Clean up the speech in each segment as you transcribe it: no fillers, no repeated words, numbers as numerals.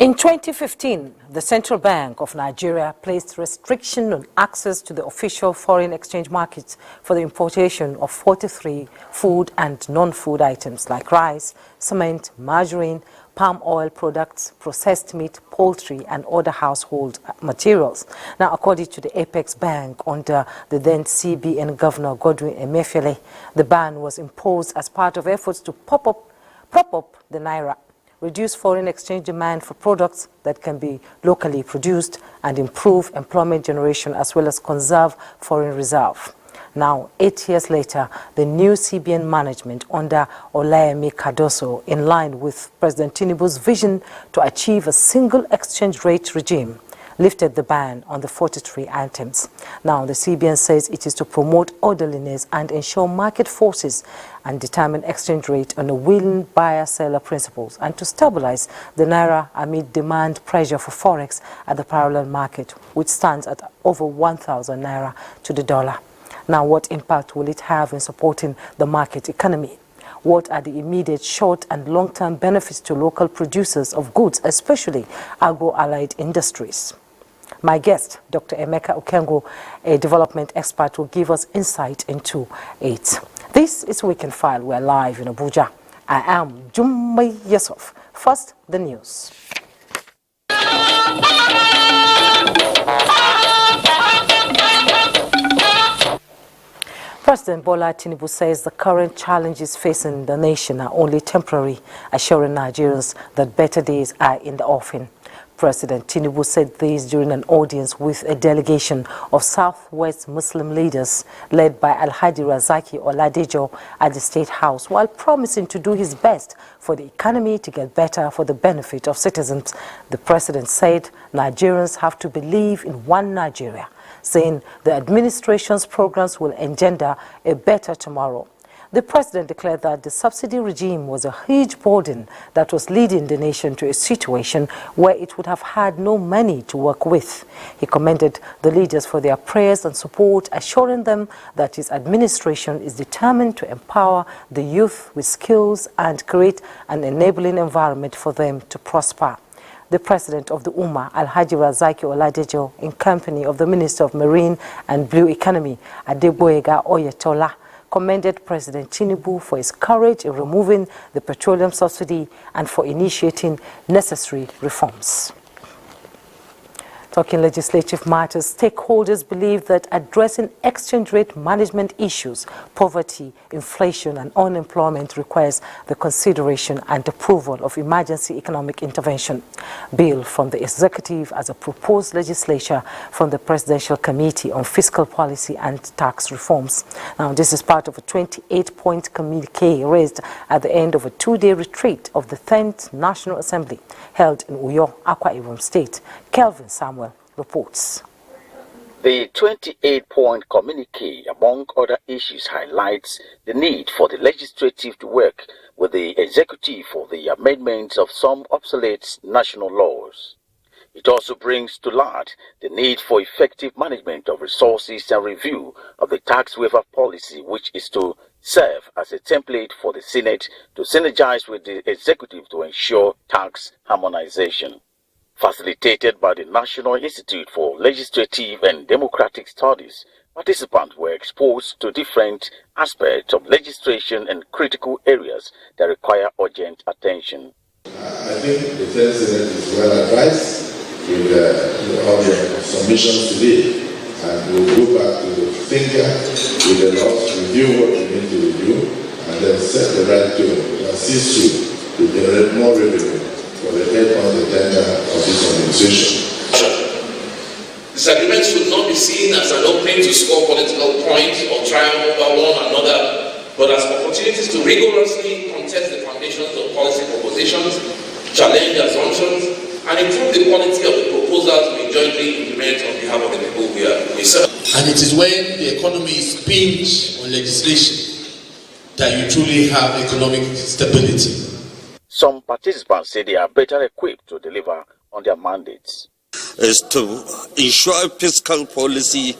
In 2015, the Central Bank of Nigeria placed restriction on access to the official foreign exchange markets for the importation of 43 food and non-food items like rice, cement, margarine, palm oil products, processed meat, poultry, and other household materials. Now, according to the Apex Bank under the then CBN Governor Godwin Emefiele, the ban was imposed as part of efforts to prop up the naira, reduce foreign exchange demand for products that can be locally produced, and improve employment generation as well as conserve foreign reserve. Now, 8 years later, the new CBN management under Olayemi Cardoso, in line with President Tinubu's vision to achieve a single exchange rate regime, lifted the ban on the 43 items. Now, the CBN says it is to promote orderliness and ensure market forces and determine exchange rate on a willing buyer-seller principles, and to stabilize the naira amid demand pressure for forex at the parallel market, which stands at over 1,000 naira to the dollar. Now, what impact will it have in supporting the market economy? What are the immediate short and long-term benefits to local producers of goods, especially agro-allied industries? My guest, Dr. Emeka Ugo, a development expert, will give us insight into it. This is Week in File. We're live in Abuja. I am Jummai Yusuf. First, the news. President Bola Tinubu says the current challenges facing the nation are only temporary, assuring Nigerians that better days are in the offing. President Tinubu said this during an audience with a delegation of Southwest Muslim leaders led by Alhaji Razaki Oladejo at the State House, while promising to do his best for the economy to get better for the benefit of citizens. The president said Nigerians have to believe in one Nigeria, saying the administration's programs will engender a better tomorrow. The president declared that the subsidy regime was a huge burden that was leading the nation to a situation where it would have had no money to work with. He commended the leaders for their prayers and support, assuring them that his administration is determined to empower the youth with skills and create an enabling environment for them to prosper. The president of the Ummah, Alhaji Razaki Oladejo, in company of the Minister of Marine and Blue Economy, Adegboyega Oyetola, commended President Tinubu for his courage in removing the petroleum subsidy and for initiating necessary reforms. Talking legislative matters, stakeholders believe that addressing exchange rate management issues, poverty, inflation, and unemployment requires the consideration and approval of emergency economic intervention. Bill from the executive as a proposed legislation from the Presidential Committee on Fiscal Policy and Tax Reforms. Now, this is part of a 28-point communique raised at the end of a two-day retreat of the 10th National Assembly held in Uyo, Akwa Ibom State. Kelvin Samuel reports. The 28-point communique, among other issues, highlights the need for the legislative to work with the executive for the amendments of some obsolete national laws. It also brings to light the need for effective management of resources and review of the tax waiver policy, which is to serve as a template for the Senate to synergize with the executive to ensure tax harmonization. Facilitated by the National Institute for Legislative and Democratic Studies, participants were exposed to different aspects of legislation and critical areas that require urgent attention. I think the Senate is well advised with all the submissions today, and we'll go back to the thinker with the laws, review what we need to review, and then set the right tone to assist you to generate more revenue for the head on the agenda of this organization. Disagreements should not be seen as an opening to score political points or triumph over one another, but as opportunities to rigorously contest the foundations of policy propositions, challenge assumptions, and improve the quality of the proposals we jointly implement on behalf of the people we serve. And it is when the economy is pinned on legislation that you truly have economic stability. Some participants say they are better equipped to deliver on their mandates. Is to ensure fiscal policy,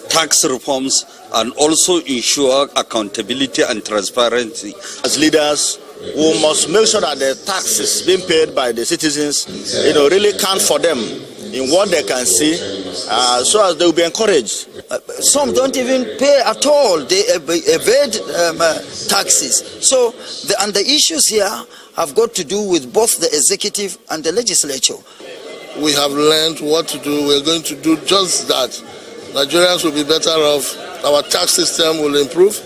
tax reforms, and also ensure accountability and transparency. As leaders, we must make sure that the taxes being paid by the citizens, really count for them in what they can see, so as they will be encouraged. Some don't even pay at all; they evade taxes. So, the issues here have got to do with both the executive and the legislature. We have learned what to do. We're going to do just that. Nigerians will be better off. Our tax system will improve.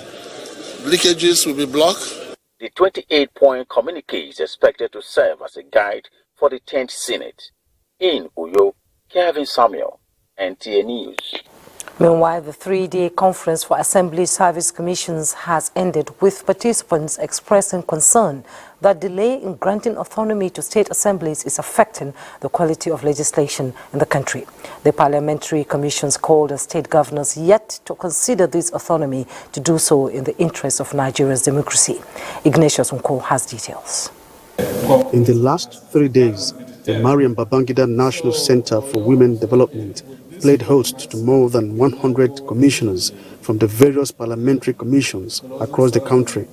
Leakages will be blocked. The 28-point communique is expected to serve as a guide for the 10th Senate. In Uyo, Kevin Samuel, NTA News. Meanwhile, the three-day conference for Assembly Service Commissions has ended, with participants expressing concern that delay in granting autonomy to state assemblies is affecting the quality of legislation in the country. The parliamentary commissions called on state governors yet to consider this autonomy to do so in the interest of Nigeria's democracy. Ignatius Unko has details. In the last 3 days, the Mariam Babangida National Center for Women Development played host to more than 100 commissioners from the various parliamentary commissions across the country.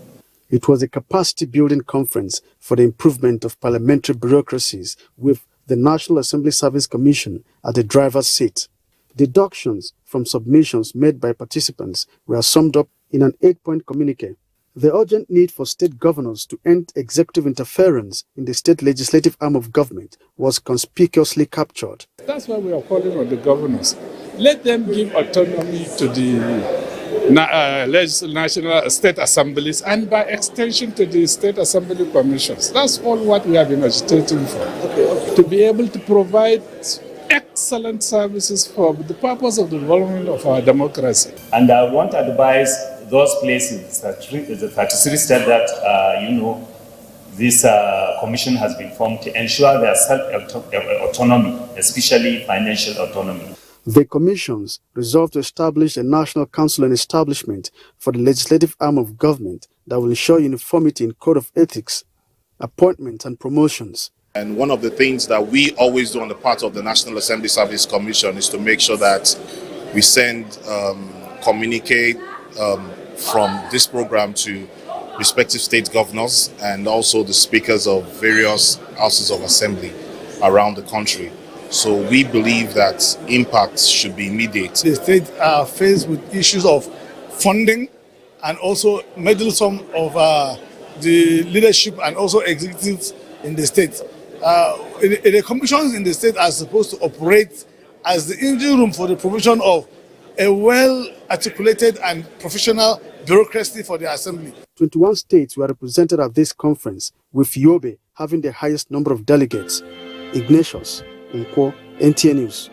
It was a capacity-building conference for the improvement of parliamentary bureaucracies, with the National Assembly Service Commission at the driver's seat. Deductions from submissions made by participants were summed up in an 8-point communique. The urgent need for state governors to end executive interference in the state legislative arm of government was conspicuously captured. That's why we are calling on the governors. Let them give autonomy to the national state assemblies, and by extension to the state assembly commissions. That's all what we have been agitating for. To be able to provide excellent services for the purpose of the development of our democracy. And I want to advise those places, the 33 states that, this commission has been formed to ensure their self-autonomy, especially financial autonomy. The commissions resolved to establish a National Council and Establishment for the legislative arm of government that will ensure uniformity in code of ethics, appointments and promotions. And one of the things that we always do on the part of the National Assembly Service Commission is to make sure that we send communicate from this program to respective state governors and also the speakers of various houses of assembly around the country. So we believe that impacts should be immediate. The states are faced with issues of funding and also meddlesome of the leadership and also executives in the state. The commissions in the state are supposed to operate as the engine room for the provision of a well-articulated and professional bureaucracy for the assembly. 21 states were represented at this conference, with Yobe having the highest number of delegates. Ignatius Unko, NTA News.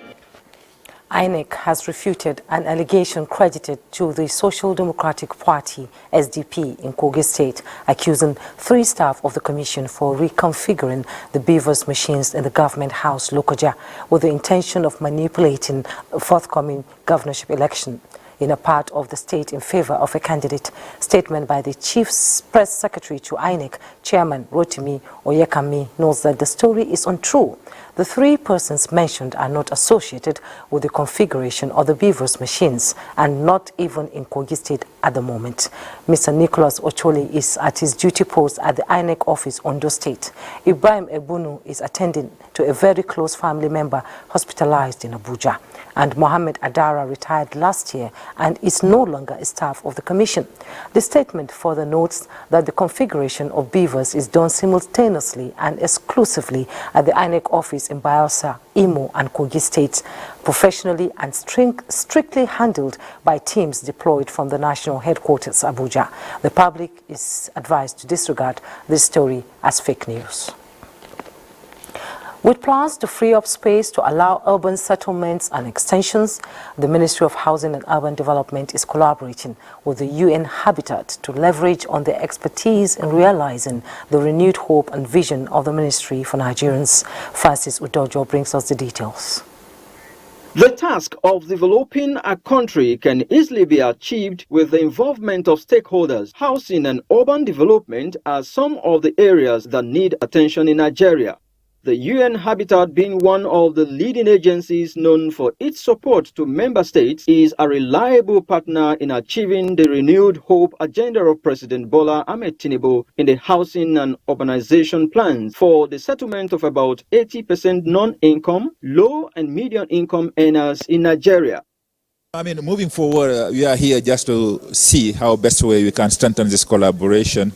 INEC has refuted an allegation credited to the Social Democratic Party, SDP, in Kogi State, accusing 3 staff of the commission for reconfiguring the beavers machines in the government house, Lokoja, with the intention of manipulating a forthcoming governorship election in a part of the state in favor of a candidate. Statement by the Chief Press Secretary to INEC, Chairman Rotimi Oyekami, notes that the story is untrue. The 3 persons mentioned are not associated with the configuration of the beavers machines and not even in Kogi State at the moment. Mr. Nicholas Ocholi is at his duty post at the INEC office, Ondo State. Ibrahim Ebunu is attending to a very close family member hospitalized in Abuja. And Mohammed Adara retired last year and is no longer a staff of the commission. The statement further notes that the configuration of beavers is done simultaneously and exclusively at the INEC office in Bayelsa, Imo and Kogi states, professionally and strictly handled by teams deployed from the national headquarters, Abuja. The public is advised to disregard this story as fake news. With plans to free up space to allow urban settlements and extensions, the Ministry of Housing and Urban Development is collaborating with the UN Habitat to leverage on their expertise in realizing the renewed hope and vision of the ministry for Nigerians. Francis Udojo brings us the details. The task of developing a country can easily be achieved with the involvement of stakeholders. Housing and urban development are some of the areas that need attention in Nigeria. The UN Habitat, being one of the leading agencies known for its support to member states, is a reliable partner in achieving the renewed hope agenda of President Bola Tinubu in the housing and urbanization plans for the settlement of about 80% non-income, low and medium income earners in Nigeria. I mean, moving forward, we are here just to see how best way we can strengthen this collaboration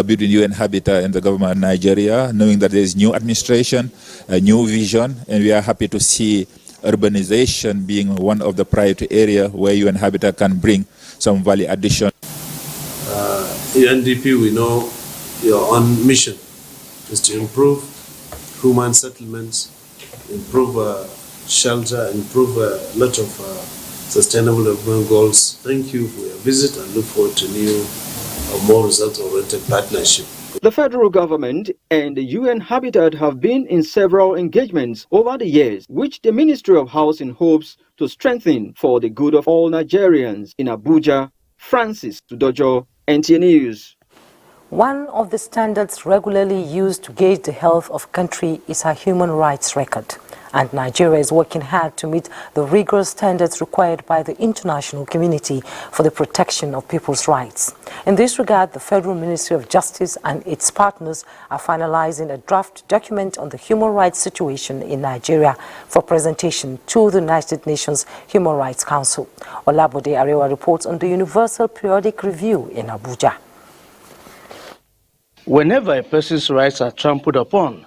between UN Habitat and the government of Nigeria, knowing that there is new administration, a new vision, and we are happy to see urbanization being one of the priority area where UN Habitat can bring some value addition. UNDP, we know your own mission is to improve human settlements, improve shelter, improve a lot of sustainable development goals. Thank you for your visit and look forward to new more result-oriented partnership. The federal government and the UN Habitat have been in several engagements over the years, which the Ministry of Housing hopes to strengthen for the good of all Nigerians. In Abuja, Francis Tudojo, NTA News. One of the standards regularly used to gauge the health of a country is a human rights record. And Nigeria is working hard to meet the rigorous standards required by the international community for the protection of people's rights. In this regard, the Federal Ministry of Justice and its partners are finalizing a draft document on the human rights situation in Nigeria for presentation to the United Nations Human Rights Council. Olabode Arewa reports on the Universal Periodic Review in Abuja. Whenever a person's rights are trampled upon,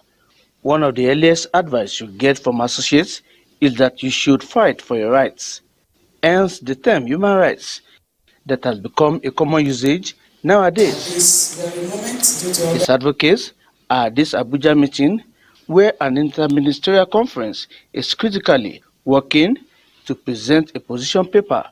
one of the earliest advice you get from associates is that you should fight for your rights. Hence the term human rights that has become a common usage nowadays. Its advocates are at this Abuja meeting where an interministerial conference is critically working to present a position paper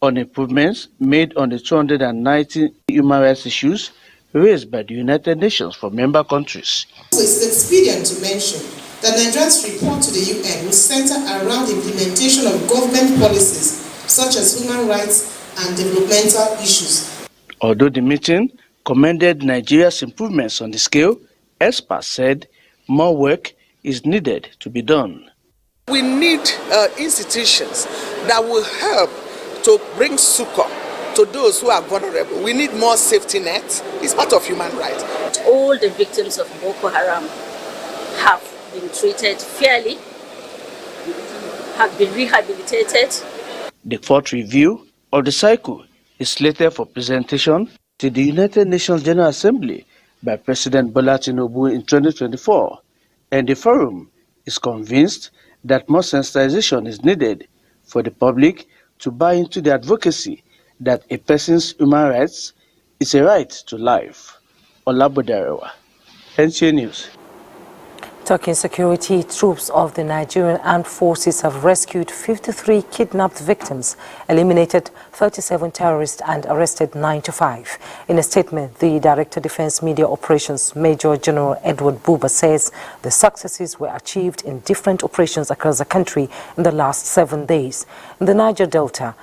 on improvements made on the 290 human rights issues raised by the United Nations for member countries. It's expedient to mention that Nigeria's report to the UN will center around the implementation of government policies such as human rights and developmental issues. Although the meeting commended Nigeria's improvements on the scale, experts said more work is needed to be done. We need institutions that will help to bring succor to those who are vulnerable. We need more safety nets. It's part of human rights. All the victims of Boko Haram have been treated fairly, have been rehabilitated. The fourth review of the cycle is slated for presentation to the United Nations General Assembly by President Bola Tinubu in 2024, and the forum is convinced that more sensitization is needed for the public to buy into the advocacy that a person's human rights is a right to life. Olabode Arewa, NTA News. Talking security, troops of the Nigerian Armed Forces have rescued 53 kidnapped victims, eliminated 37 terrorists and arrested 95. In a statement, the Director Defense Media Operations, Major General Edward Buba, says the successes were achieved in different operations across the country in the last 7 days. In the Niger Delta,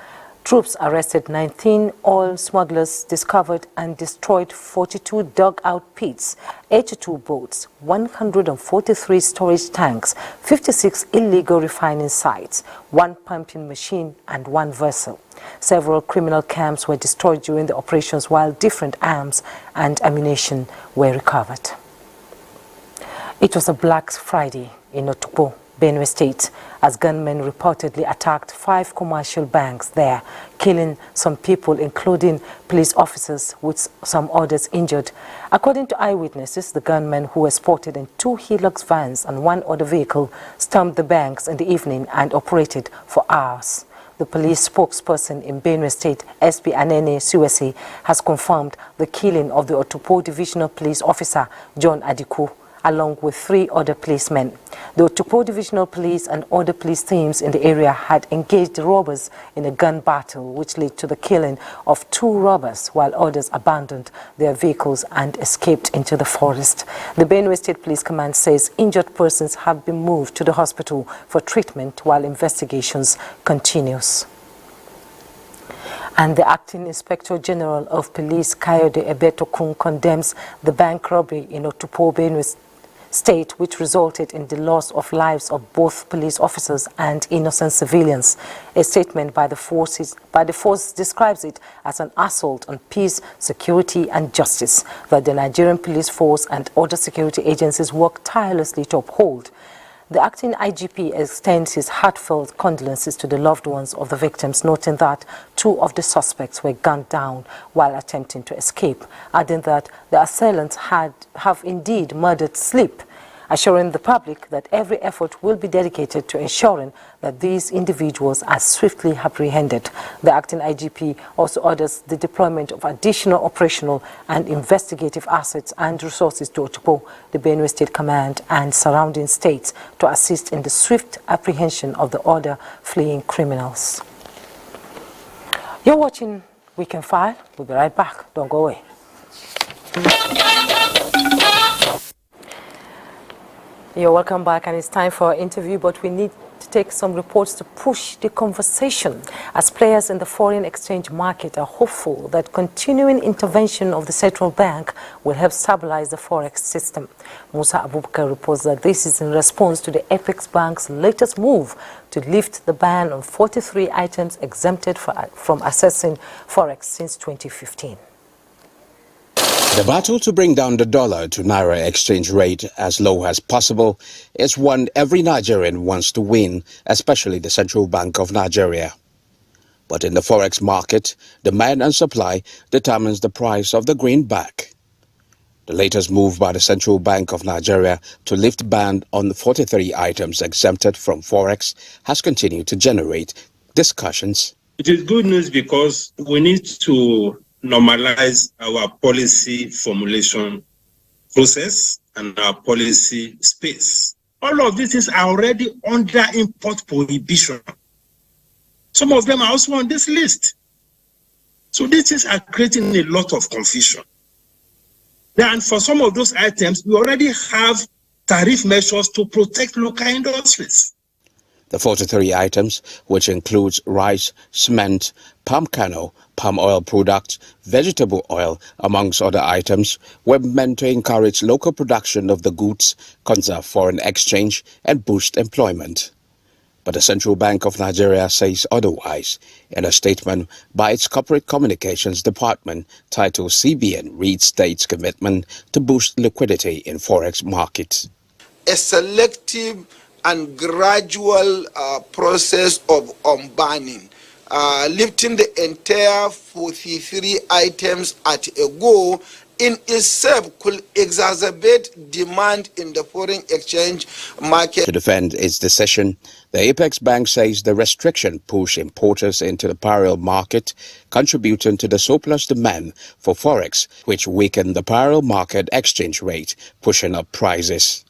troops arrested 19 oil smugglers, discovered and destroyed 42 dug-out pits, 82 boats, 143 storage tanks, 56 illegal refining sites, 1 pumping machine and 1 vessel. Several criminal camps were destroyed during the operations, while different arms and ammunition were recovered. It was a Black Friday in Otukpo, Benue State, as gunmen reportedly attacked 5 commercial banks there, killing some people, including police officers, with some others injured. According to eyewitnesses, the gunmen, who were spotted in 2 Hilux vans and 1 other vehicle, stormed the banks in the evening and operated for hours. The police spokesperson in Benue State, SP Anene Suwesi, has confirmed the killing of the Otukpo Divisional Police Officer, John Adiku, along with 3 other policemen. The Otukpo Divisional Police and other police teams in the area had engaged the robbers in a gun battle, which led to the killing of 2 robbers, while others abandoned their vehicles and escaped into the forest. The Benue State Police Command says injured persons have been moved to the hospital for treatment while investigations continues. And the Acting Inspector General of Police, Kayode Ebetokun, condemns the bank robbery in Otukpo, Benue state, which resulted in the loss of lives of both police officers and innocent civilians. A statement by the force describes it as an assault on peace, security and justice that the Nigerian police force and other security agencies work tirelessly to uphold. The acting IGP extends his heartfelt condolences to the loved ones of the victims, noting that 2 of the suspects were gunned down while attempting to escape, adding that the assailants have indeed murdered sleep, assuring the public that every effort will be dedicated to ensuring that these individuals are swiftly apprehended. The acting IGP also orders the deployment of additional operational and investigative assets and resources to Otukpo, the Benue State Command and surrounding states to assist in the swift apprehension of the other fleeing criminals. You're watching Weekend File. We'll be right back. Don't go away. You're welcome back, and it's time for our interview, but we need to take some reports to push the conversation, as players in the foreign exchange market are hopeful that continuing intervention of the central bank will help stabilize the forex system. Musa Abubakar reports that this is in response to the Apex Bank's latest move to lift the ban on 43 items exempted from assessing forex since 2015. The battle to bring down the dollar to naira exchange rate as low as possible is one every Nigerian wants to win, especially the Central Bank of Nigeria. But in the forex market, demand and supply determines the price of the greenback. The latest move by the Central Bank of Nigeria to lift ban on the 43 items exempted from forex has continued to generate discussions. It is good news because we need to normalize our policy formulation process and our policy space. All of these things are already under import prohibition. Some of them are also on this list. So these things are creating a lot of confusion. And for some of those items, we already have tariff measures to protect local industries. The 43 items, which includes rice, cement, palm kernel, palm oil products, vegetable oil, amongst other items, were meant to encourage local production of the goods, conserve foreign exchange, and boost employment. But the Central Bank of Nigeria says otherwise. In a statement by its Corporate Communications Department titled CBN reads state's commitment to boost liquidity in forex markets. A selective and gradual process of unbanning, lifting the entire 43 items at a go in itself could exacerbate demand in the foreign exchange market. To defend its decision, the Apex Bank says the restriction pushed importers into the parallel market, contributing to the surplus demand for forex, which weakened the parallel market exchange rate, pushing up prices.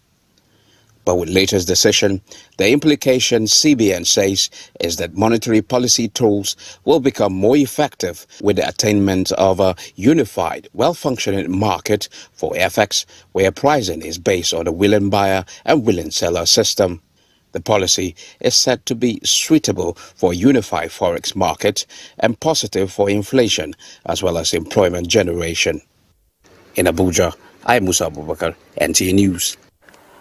But with latest decision, the implication CBN says is that monetary policy tools will become more effective with the attainment of a unified, well-functioning market for FX, where pricing is based on a willing buyer and willing seller system. The policy is said to be suitable for a unified forex market and positive for inflation as well as employment generation. In Abuja, I am Musa Abubakar, NTA News.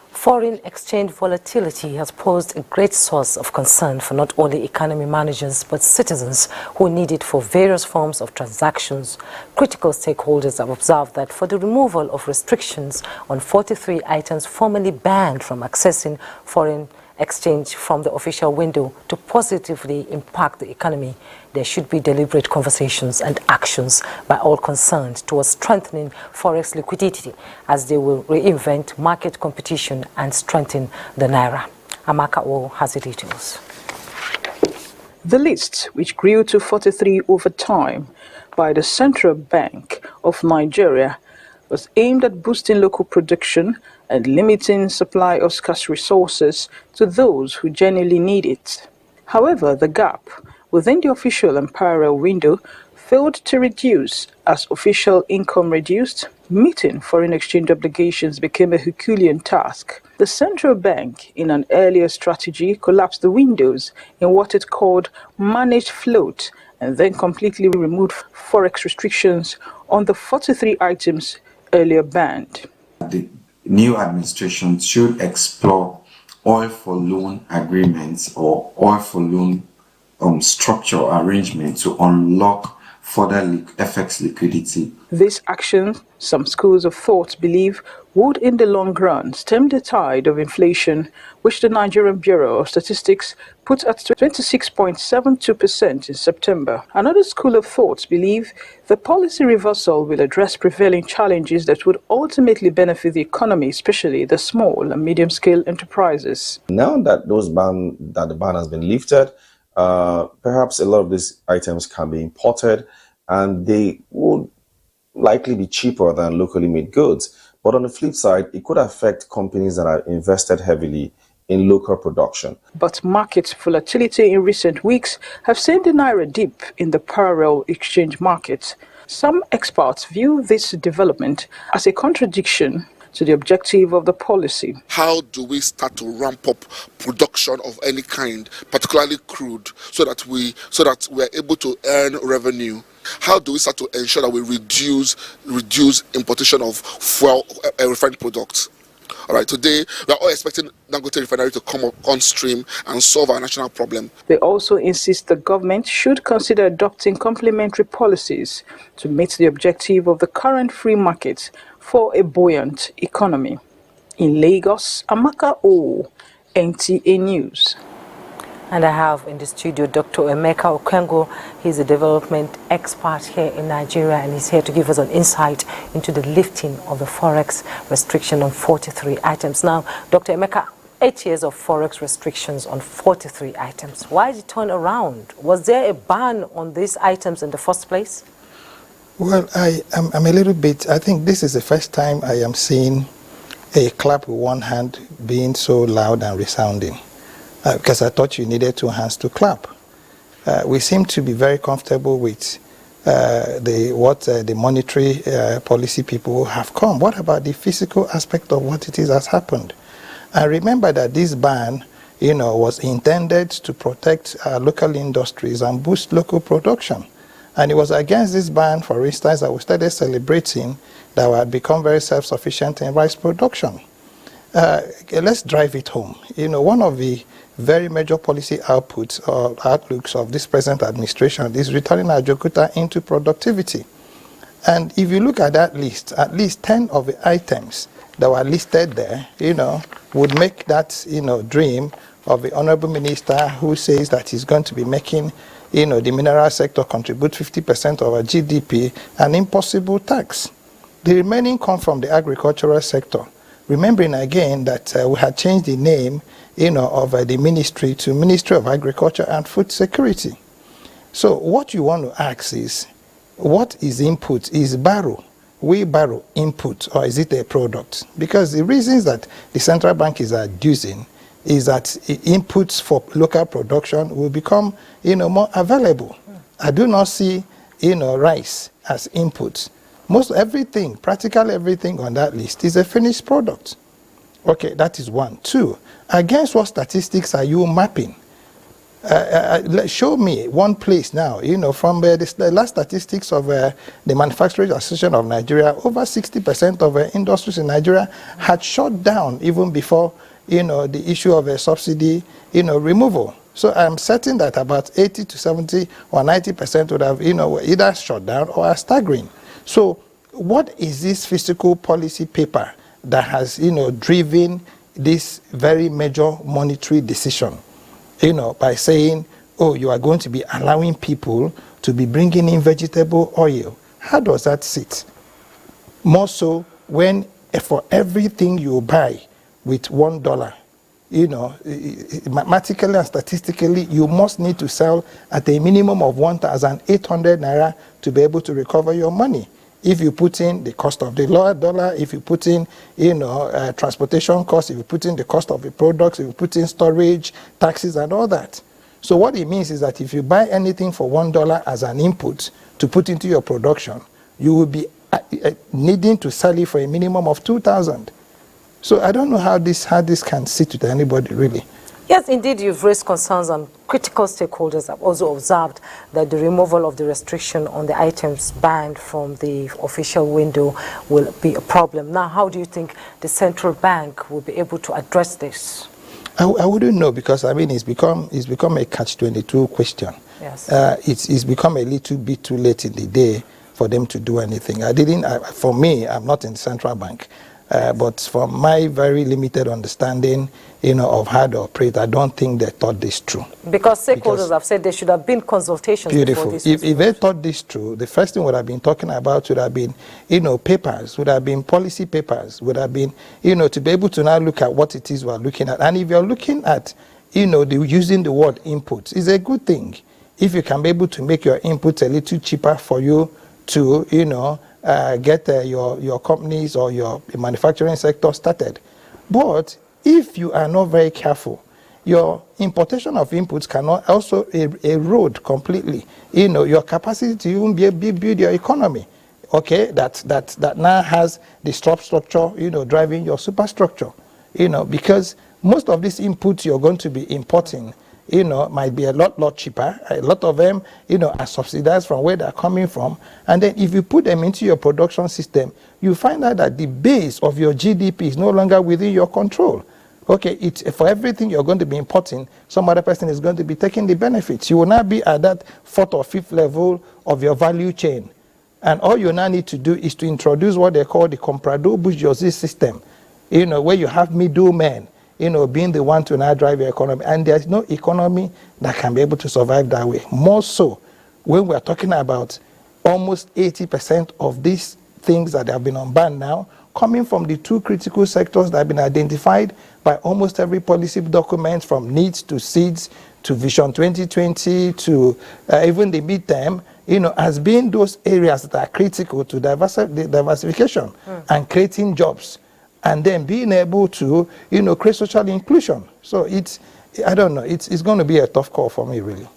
Foreign exchange volatility has posed a great source of concern for not only economy managers but citizens who need it for various forms of transactions. Critical stakeholders have observed that for the removal of restrictions on 43 items formerly banned from accessing foreign exchange from the official window to positively impact the economy, there should be deliberate conversations and actions by all concerned towards strengthening forex liquidity as they will reinvent market competition and strengthen the naira. Emeka Ugo has the details. The list, which grew to 43 over time by the Central Bank of Nigeria, was aimed at boosting local production and limiting supply of scarce resources to those who genuinely need it. However, the gap within the official and parallel window failed to reduce as official income reduced. Meeting foreign exchange obligations became a Herculean task. The central bank, in an earlier strategy, collapsed the windows in what it called managed float and then completely removed forex restrictions on the 43 items earlier banned. The new administration should explore oil for loan agreements or oil for loan structure arrangement to unlock further FX liquidity. This action, some schools of thought believe, would in the long run stem the tide of inflation, which the Nigerian Bureau of Statistics put at 26.72% in September. Another school of thought believe the policy reversal will address prevailing challenges that would ultimately benefit the economy, especially the small and medium-scale enterprises. Now that the ban has been lifted, perhaps a lot of these items can be imported, and they would likely be cheaper than locally made goods. But on the flip side, it could affect companies that are invested heavily in local production. But market volatility in recent weeks have seen the naira dip in the parallel exchange market. Some experts view this development as a contradiction to the objective of the policy. How do we start to ramp up production of any kind, particularly crude, so that we're able to earn revenue? How do we start to ensure that we reduce importation of fuel refined products? All right, today we are all expecting Dangote refinery to come up on stream and solve our national problem. They also insist the government should consider adopting complementary policies to meet the objective of the current free market for a buoyant economy. In Lagos, Emeka Ugo, NTA News. And I have in the studio Dr. Emeka Ugo. He's a development expert here in Nigeria, and he's here to give us an insight into the lifting of the Forex restriction on 43 items. Now, Dr. Emeka, 8 years of Forex restrictions on 43 items. Why did it turn around? Was there a ban on these items in the first place? Well, I'm a little bit, I think this is the first time I am seeing a clap with one hand being so loud and resounding. Because I thought you needed two hands to clap. We seem to be very comfortable with the monetary policy people have come. What about the physical aspect of what it is has happened? And remember that this ban, was intended to protect local industries and boost local production. And it was against this ban, for instance, that we started celebrating that we had become very self-sufficient in rice production. Let's drive it home. One of the very major policy outputs or outlooks of this present administration is returning Ajokuta into productivity. And if you look at that list, at least 10 of the items that were listed there, would make that, dream of the Honorable Minister who says that he's going to be making, the mineral sector contribute 50% of our GDP, an impossible task. The remaining come from the agricultural sector. Remembering again that we had changed the name, of the ministry to Ministry of Agriculture and Food Security. So what you want to ask is, what is input? Is wheelbarrow input, or is it a product? Because the reasons that the central bank is adducing is that inputs for local production will become, more available. I do not see, rice as input. Practically everything on that list is a finished product. Okay, that is one. Two, against what statistics are you mapping? Show me one place now, from the last statistics of the Manufacturers Association of Nigeria, over 60% of industries in Nigeria had shut down even before, the issue of a subsidy, removal. So I'm certain that about 80 to 70 or 90% would have, either shut down or are staggering. So what is this fiscal policy paper that has, driven this very major monetary decision, by saying, oh, you are going to be allowing people to be bringing in vegetable oil? How does that sit? More so when for everything you buy with $1, mathematically and statistically, you must need to sell at a minimum of 1,800 naira to be able to recover your money. If you put in the cost of the lower dollar, if you put in, transportation costs, if you put in the cost of the products, if you put in storage, taxes and all that. So what it means is that if you buy anything for $1 as an input to put into your production, you will be needing to sell it for a minimum of 2,000. So I don't know how this can sit with anybody, really. Yes, indeed, you've raised concerns on critical stakeholders have also observed that the removal of the restriction on the items banned from the official window will be a problem. Now, how do you think the central bank will be able to address this? I wouldn't know, because I mean it's become a catch-22 question. Yes. It's become a little bit too late in the day for them to do anything. For me, I'm not in the central bank, but from my very limited understanding, of how they operate, I don't think they thought this through. Because stakeholders have said there should have been consultations. Beautiful. Before this. If they thought this through, the first thing would have been talking about would have been, papers, would have been policy papers, would have been, to be able to now look at what it is we're looking at. And if you're looking at, using the word input, it's a good thing. If you can be able to make your inputs a little cheaper for you to, get your companies or your manufacturing sector started. But if you are not very careful, your importation of inputs cannot also erode completely, your capacity to even build your economy, okay, that now has the structure, driving your superstructure, because most of these inputs you're going to be importing, might be a lot cheaper. A lot of them, are subsidized from where they're coming from. And then if you put them into your production system, you find out that the base of your GDP is no longer within your control. Okay, it's for everything you're going to be importing, some other person is going to be taking the benefits. You will now be at that 4th or 5th level of your value chain. And all you now need to do is to introduce what they call the comprador bourgeoisie system, where you have middlemen, being the one to now drive your economy. And there's no economy that can be able to survive that way. More so, when we're talking about almost 80% of these things that have been unbanned now, coming from the 2 critical sectors that have been identified by almost every policy document, from needs to seeds to Vision 2020 to even the midterm, as being those areas that are critical to diversification and creating jobs, and then being able to, create social inclusion. So I don't know, it's going to be a tough call for me, really.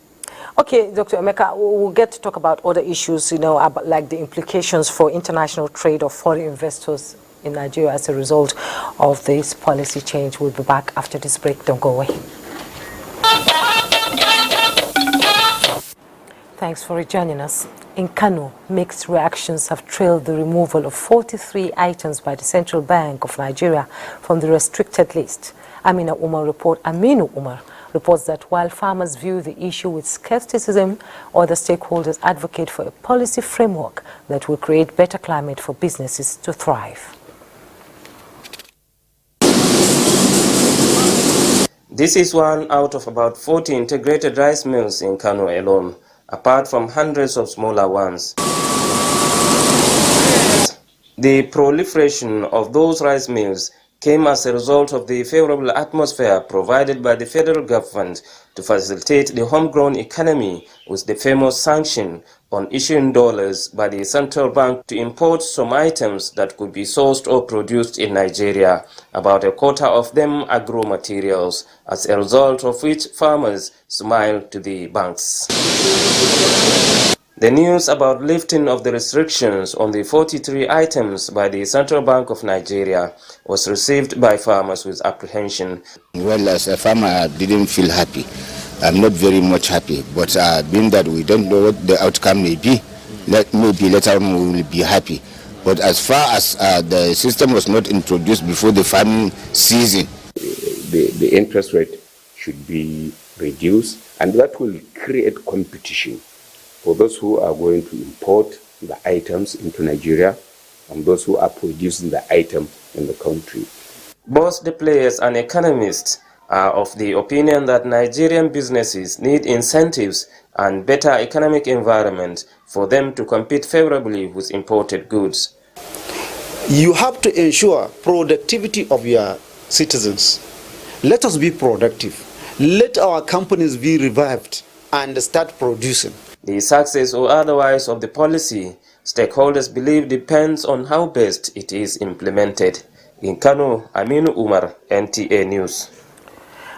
Okay, Dr. Emeka, we'll get to talk about other issues, about, like the implications for international trade of foreign investors in Nigeria as a result of this policy change. We'll be back after this break. Don't go away. Thanks for joining us. In Kano, mixed reactions have trailed the removal of 43 items by the Central Bank of Nigeria from the restricted list. Aminu Umar reports that while farmers view the issue with skepticism, other stakeholders advocate for a policy framework that will create better climate for businesses to thrive. This is one out of about 40 integrated rice mills in Kano alone, apart from hundreds of smaller ones. The proliferation of those rice mills came as a result of the favorable atmosphere provided by the federal government to facilitate the homegrown economy with the famous sanction on issuing dollars by the central bank to import some items that could be sourced or produced in Nigeria, about a quarter of them agro-materials, as a result of which farmers smiled to the banks. The news about lifting of the restrictions on the 43 items by the Central Bank of Nigeria was received by farmers with apprehension. Well, as a farmer, I didn't feel happy. I'm not very much happy, but being that we don't know what the outcome may be, maybe later on we will be happy. But as far as the system was not introduced before the farming season, the interest rate should be reduced, and that will create competition for those who are going to import the items into Nigeria and those who are producing the item in the country. Both the players and economists are of the opinion that Nigerian businesses need incentives and better economic environment for them to compete favorably with imported goods. You have to ensure productivity of your citizens. Let us be productive. Let our companies be revived and start producing. The success or otherwise of the policy, stakeholders believe, depends on how best it is implemented. In Kano, Aminu Umar, NTA News.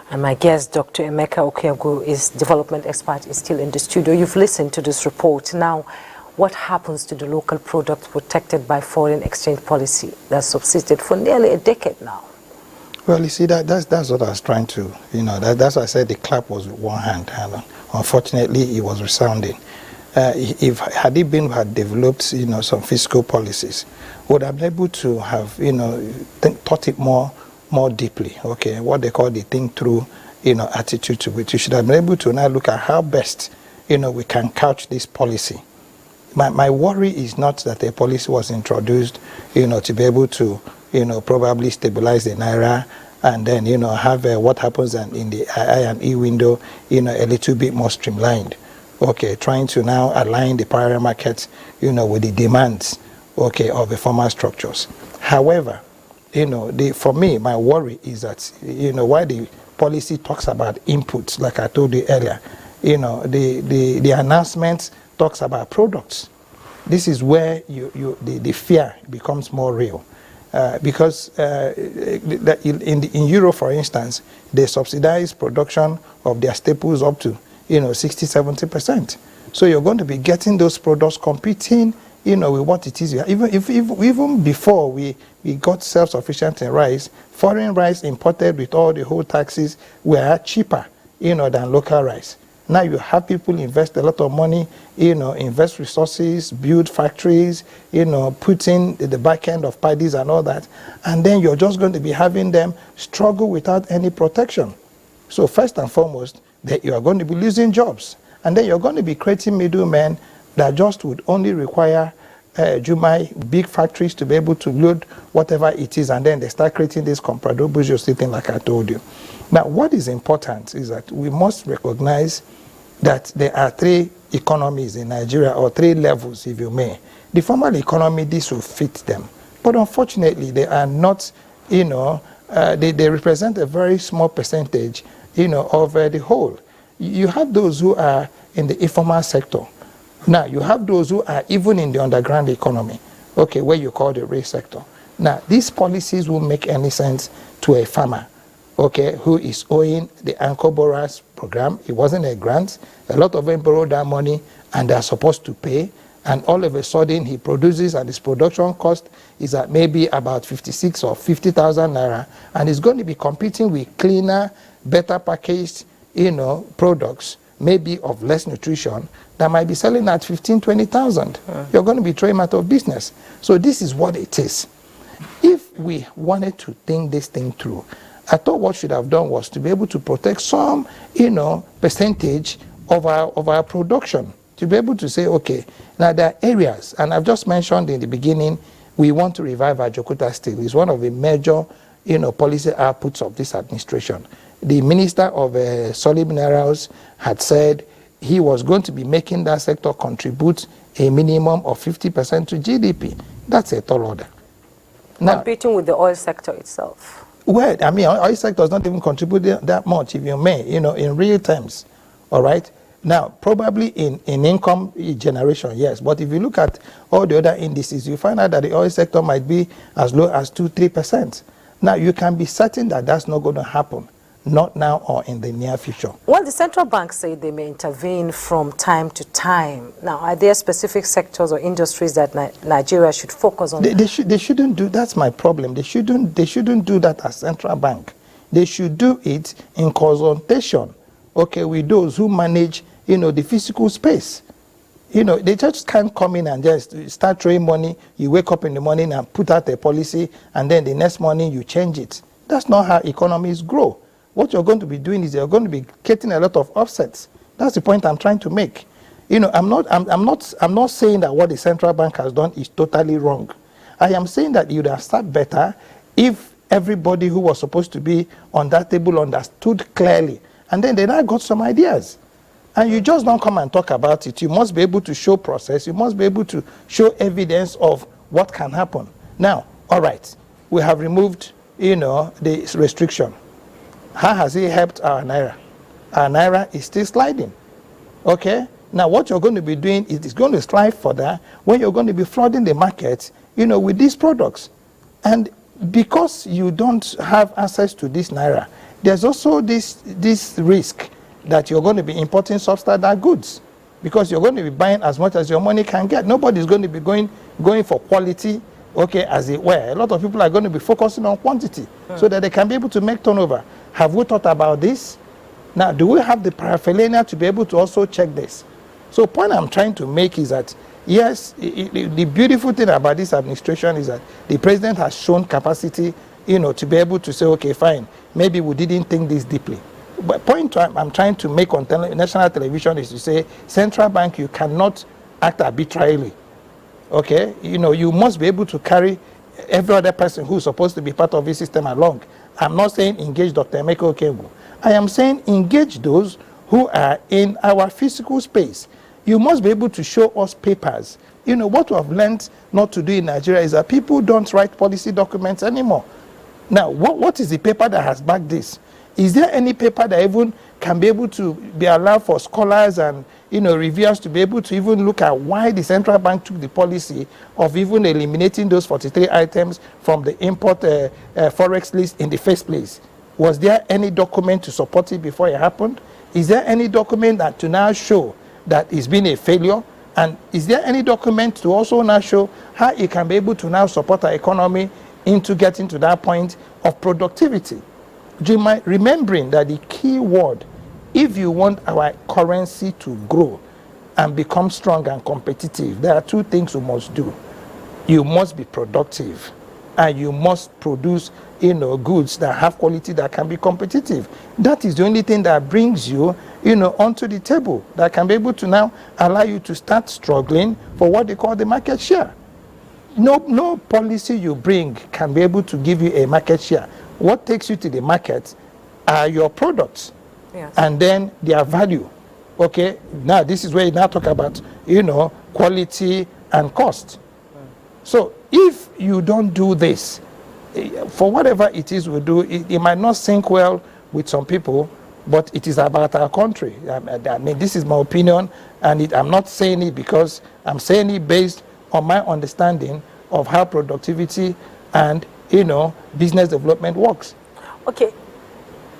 And my guest, Dr. Emeka Ugo, is development expert, is still in the studio. You've listened to this report. Now, what happens to the local products protected by foreign exchange policy that subsisted for nearly a decade now? Well, you see, that's what I was trying to, that's why I said the clap was with one hand, and unfortunately, it was resounding. If had it been had developed, some fiscal policies, would have been able to have, thought it more deeply. Okay, what they call the think through, attitude to it. You should have been able to now look at how best, we can couch this policy. My worry is not that a policy was introduced, to be able to, probably stabilize the naira and then, have what happens in the I&E window, a little bit more streamlined. Okay, trying to now align the parallel markets, with the demands, okay, of the former structures. However, for me, my worry is that, why the policy talks about inputs, like I told you earlier, the announcement talks about products. This is where the fear becomes more real. Because in Europe, for instance, they subsidize production of their staples up to 60-70%. So you're going to be getting those products competing, with what it is. Even before we got self-sufficient in rice, foreign rice imported with all the whole taxes were cheaper, than local rice. Now you have people invest a lot of money, invest resources, build factories, put in the back end of paddies and all that, and then you're just going to be having them struggle without any protection. So first and foremost, that you are going to be losing jobs, and then you're going to be creating middlemen that just would only require Jummai, big factories to be able to load whatever it is, and then they start creating this comprador bourgeois thing like I told you. Now, what is important is that we must recognize that there are three economies in Nigeria, or three levels, if you may. The formal economy, this will fit them. But unfortunately, they are not, they represent a very small percentage, of the whole. You have those who are in the informal sector. Now, you have those who are even in the underground economy, okay, where you call the real sector. Now, these policies won't make any sense to a farmer, okay, who is owing the Anchor Borrowers program. It wasn't a grant. A lot of them borrowed that money and they're supposed to pay. And all of a sudden he produces and his production cost is at maybe about 56 or 50,000 naira. And he's going to be competing with cleaner, better packaged, products, maybe of less nutrition, that might be selling at 15, 20,000. You're going to be throwing him out of business. So this is what it is. If we wanted to think this thing through, I thought what should have done was to be able to protect some, percentage of our production. To be able to say, okay, now there are areas, and I've just mentioned in the beginning, we want to revive our Jokuta steel. It's one of the major, policy outputs of this administration. The Minister of Solid Minerals had said he was going to be making that sector contribute a minimum of 50% to GDP. That's a tall order. Now, competing with the oil sector itself. Well, I mean, oil sector does not even contribute that much, if you may, in real terms. All right? Now, probably in income generation, yes. But if you look at all the other indices, you find out that the oil sector might be as low as 2-3%. Now, you can be certain that that's not going to happen. Not now or in the near future. Well, the central bank said they may intervene from time to time. Now, are there specific sectors or industries that Nigeria should focus on? They shouldn't do. That's my problem. They shouldn't do that as central bank. They should do it in consultation, okay, with those who manage, the physical space. They just can't come in and just start throwing money. You wake up in the morning and put out a policy, and then the next morning you change it. That's not how economies grow. What you're going to be doing is you're going to be getting a lot of offsets. That's the point I'm trying to make. I'm not saying that what the central bank has done is totally wrong. I am saying that you'd have started better if everybody who was supposed to be on that table understood clearly, and then they now got some ideas. And you just don't come and talk about it. You must be able to show process. You must be able to show evidence of what can happen. Now, all right, we have removed, the restriction. How has it helped our naira? Our naira is still sliding. Okay? Now, what you're going to be doing is it's going to slide further when you're going to be flooding the market, with these products. And because you don't have access to this naira, there's also this risk that you're going to be importing substandard goods, because you're going to be buying as much as your money can get. Nobody's going to be going for quality, okay, as it were. A lot of people are going to be focusing on quantity so that they can be able to make turnover. Have we thought about this? Now, do we have the paraphernalia to be able to also check this? So the point I'm trying to make is that, yes, the beautiful thing about this administration is that the president has shown capacity, to be able to say, okay, fine, maybe we didn't think this deeply. But point I'm trying to make on national television is to say, central bank, you cannot act arbitrarily. Okay, you must be able to carry every other person who's supposed to be part of this system along. I'm not saying engage Dr. Emeka Ugo. I am saying engage those who are in our physical space. You must be able to show us papers. What we have learned not to do in Nigeria is that people don't write policy documents anymore. Now, what is the paper that has backed this? Is there any paper that even can be able to be allowed for scholars and reviewers to be able to even look at why the central bank took the policy of even eliminating those 43 items from the import forex list in the first place? Was there any document to support it before it happened? Is there any document that to now show that it's been a failure? And is there any document to also now show how it can be able to now support our economy into getting to that point of productivity? Jummai, remembering that the key word, if you want our currency to grow and become strong and competitive, there are two things you must do. You must be productive, and you must produce goods that have quality that can be competitive. That is the only thing that brings you onto the table, that can be able to now allow you to start struggling for what they call the market share. No policy you bring can be able to give you a market share. What takes you to the market are your products, yes, and then their value. Okay, now this is where you now talk about quality and cost. So if you don't do this, for whatever it is we do, it might not sink well with some people, but it is about our country. I mean, this is my opinion, and I'm not saying it because I'm saying it based on my understanding of how productivity and business development works. Okay.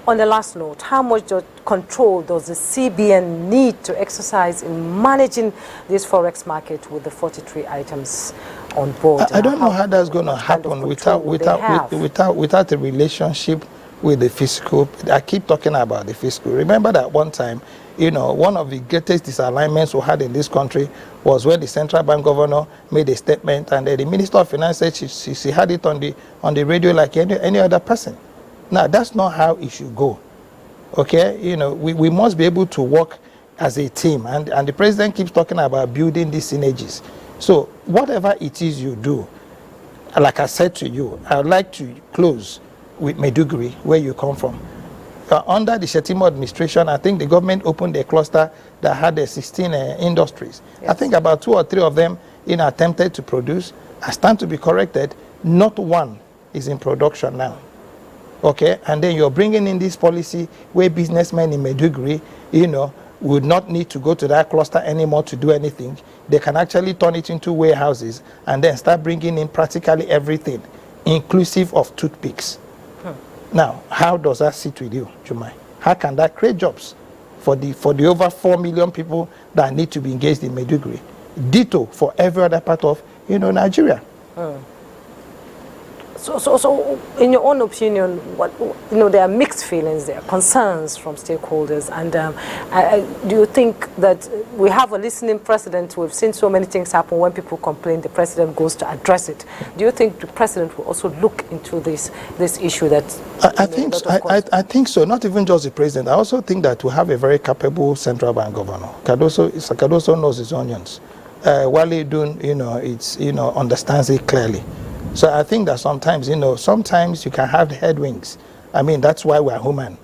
On the last note, how much control does the CBN need to exercise in managing this forex market with the 43 items on board? I don't know how that's going to happen without a relationship with the fiscal. I keep talking about the fiscal. Remember that one time, one of the greatest disalignments we had in this country was when the central bank governor made a statement, and the minister of finance said she had it on the radio like any other person. Now, that's not how it should go. Okay, we must be able to work as a team, and the president keeps talking about building these synergies. So whatever it is you do, like I said to you, I would like to close with Maiduguri, where you come from. Under the Shettima administration, I think the government opened a cluster that had 16 industries. Yes. I think about 2 or 3 of them attempted to produce. I stand to be corrected, not one is in production now. Okay, and then you're bringing in this policy where businessmen in Maiduguri, would not need to go to that cluster anymore to do anything. They can actually turn it into warehouses and then start bringing in practically everything, inclusive of toothpicks. Now, how does that sit with you, Jummai? How can that create jobs for the over 4 million people that need to be engaged in Maiduguri? Ditto for every other part of Nigeria. So, in your own opinion, there are mixed feelings, there are concerns from stakeholders, and do you think that we have a listening president? We've seen so many things happen. When people complain, the president goes to address it. Do you think the president will also look into this issue? I think so. Not even just the president. I also think that we have a very capable central bank governor. Cardoso knows his onions. Wale Dun, understands it clearly. So I think that sometimes you can have headwinds. I mean, that's why we're human.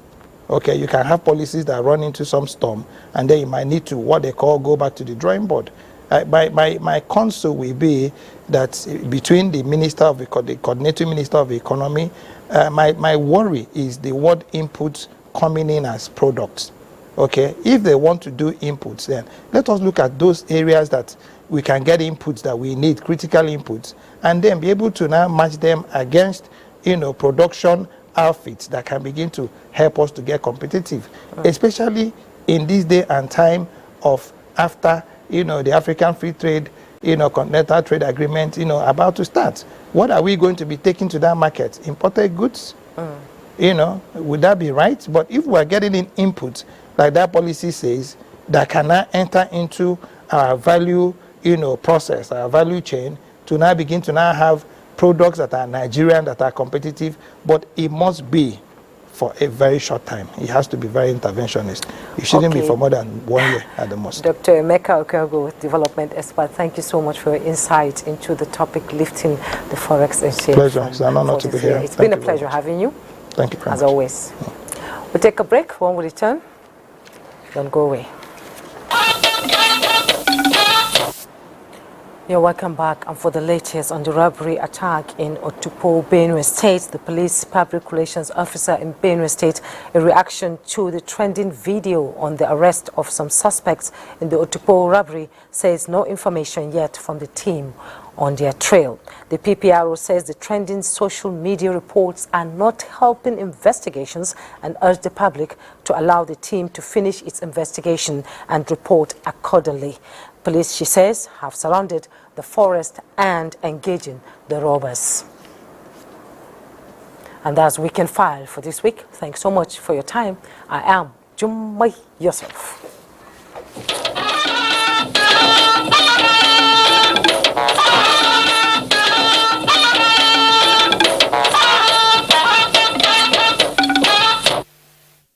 Okay, you can have policies that run into some storm, and then you might need to, what they call, go back to the drawing board. My counsel will be that between the coordinating minister of the economy, my worry is the word inputs coming in as products. Okay, if they want to do inputs, then let us look at those areas that we can get inputs that we need, critical inputs, and then be able to now match them against, production outfits that can begin to help us to get competitive, especially in this day and time of after, the African Free Trade continental trade agreement, about to start. What are we going to be taking to that market? Imported goods? Would that be right? But if we're getting in inputs, like that policy says, that can now enter into our value, process, our value chain, to now begin to now have products that are Nigerian, that are competitive, but it must be for a very short time. It has to be very interventionist. It shouldn't be for more than 1 year at the most. Dr. Emeka Ugo, development expert, thank you so much for your insight into the topic lifting the Forex exchange. Pleasure. It's an honor to be here. It's been a pleasure having you. Thank you very much. As always. We'll take a break. When we return, don't go away. You're welcome back, and for the latest on the robbery attack in Otupo, Benue State, the police public relations officer in Benue State, in reaction to the trending video on the arrest of some suspects in the Otupo robbery, says no information yet from the team on their trail. The PPRO says the trending social media reports are not helping investigations and urged the public to allow the team to finish its investigation and report accordingly. Police, she says, have surrounded the forest and engaging the robbers. And that's Weekend File for this week. Thanks so much for your time. I am Jummai Yusuf.